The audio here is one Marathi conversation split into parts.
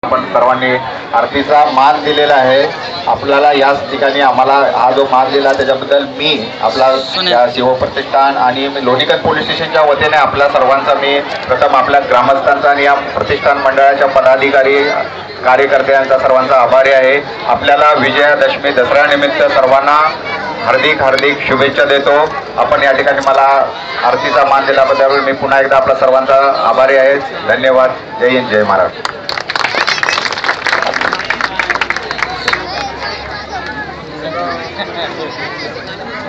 आपण सर्वांनी आरतीचा मान दिलेला आहे। आपल्याला याच ठिकाणी आम्हाला हा जो मान दिला त्याच्याबद्दल मी आपला शिवप्रतिष्ठान आणि लोणीकर पोलीस स्टेशनच्या वतीने आपल्या सर्वांचा मी प्रथम आपल्या ग्रामस्थांचा आणि या प्रतिष्ठान मंडळाच्या पदाधिकारी कार्यकर्त्यांचा सर्वांचा आभारी आहे। आपल्याला विजयादशमी दसरा निमित्त सर्वांना हार्दिक हार्दिक शुभेच्छा देतो। आपण या ठिकाणी मला आरतीचा मान दिल्याबद्दल मी पुन्हा एकदा आपल्या सर्वांचा आभारी आहे। धन्यवाद। जय हिंद, जय महाराष्ट्र।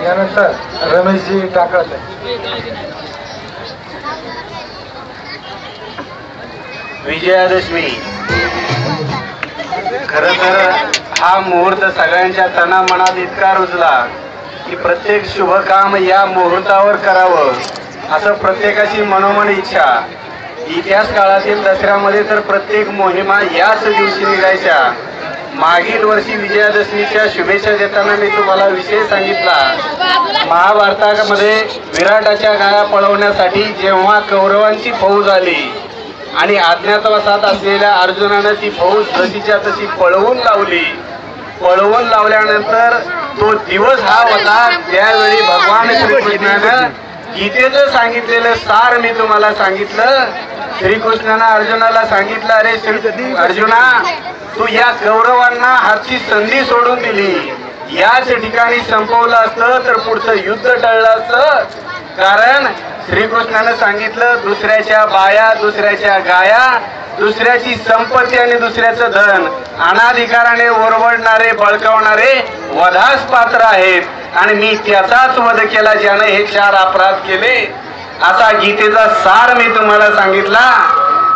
यानंतर रमेशजी टाकळते। विजयादशमी खरं तर हा मुहूर्त सगळ्यांच्या तनामनात इतका रुजला की प्रत्येक शुभ काम या मुहूर्तावर करावं असं प्रत्येकाची मनोमन इच्छा। इतिहास काळातील दसऱ्यामध्ये तर प्रत्येक मोहिमा याच दिवशी निघायच्या। मागील वर्षी विजयादशमीच्या शुभेच्छा देताना मी तुम्हाला विषय सांगितला। महाभारतामध्ये विराटाच्या गाया पळवण्यासाठी जेव्हा कौरवांची फौज आली आणि अज्ञातवासात असलेल्या अर्जुनानं ती फौज जशीच्या तशी पळवून लावली। पळवून लावल्यानंतर तो दिवस हा होता त्यावेळी भगवान श्रीकृष्णानं गीतेचं सांगितलेलं सार मी तुम्हाला सांगितलं। श्रीकृष्णानं अर्जुनाला सांगितलं, अरे अर्जुना, तू या कौरवांना हातची संधी सोडून दिली, याच ठिकाणी संपवलं असतं तर पुढचं युद्ध टळलं असतं। कारण श्रीकृष्णानं सांगितलं, दुसऱ्याच्या बाया, दुसऱ्याच्या गाया, दुसऱ्याची संपत्ती आणि दुसऱ्याचं धन अनाधिकाराने ओरबडणारे बळकावणारे वधास पात्र आहेत आणि मी त्याचाच वध केला ज्याने हे 4 अपराध केले। असा गीतेचा सार मी तुम्हाला सांगितला।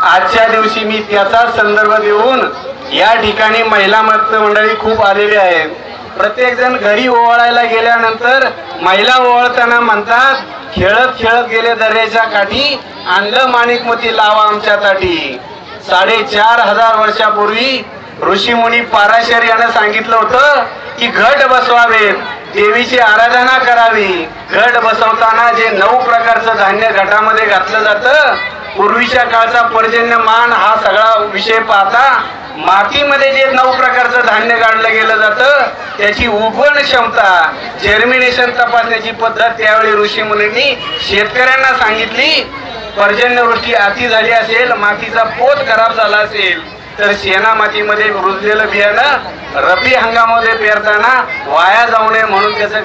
आजच्या दिवशी मी त्याचा संदर्भ देऊन या ठिकाणी महिला मंडळी खूप आलेली आहेत। प्रत्येक जण घरी ओवाळायला गेल्यानंतर महिला ओवाळताना म्हणतात, खेळत खेळत गेले दर्याच्या काठी, आणलं माणिक मोती लावा आमच्या ताटी। 4500 वर्षापूर्वी ऋषीमुनी पाराशर यानं सांगितलं होतं की घट बसवावेत, देवीची आराधना करावी। घट बसवताना जे 9 प्रकारचं धान्य घटामध्ये घातलं जातं, पूर्वीच्या काळचा पर्जन्यमान हा सगळा विषय पाहता मातीमध्ये जे 9 प्रकारचं धान्य काढलं गेलं जातं त्याची उगवण क्षमता, जर्मिनेशन तपासण्याची पद्धत त्यावेळी ऋषीमुनींनी शेतकऱ्यांना सांगितली। पर्जन्यवृष्टी अति झाली असेल, मातीचा पोत खराब झाला असेल तर शेणा मातीमध्ये रुजलेलं बियाणं रब्बी हंगामामध्ये पेरताना वाया जाऊ नये म्हणून त्याचं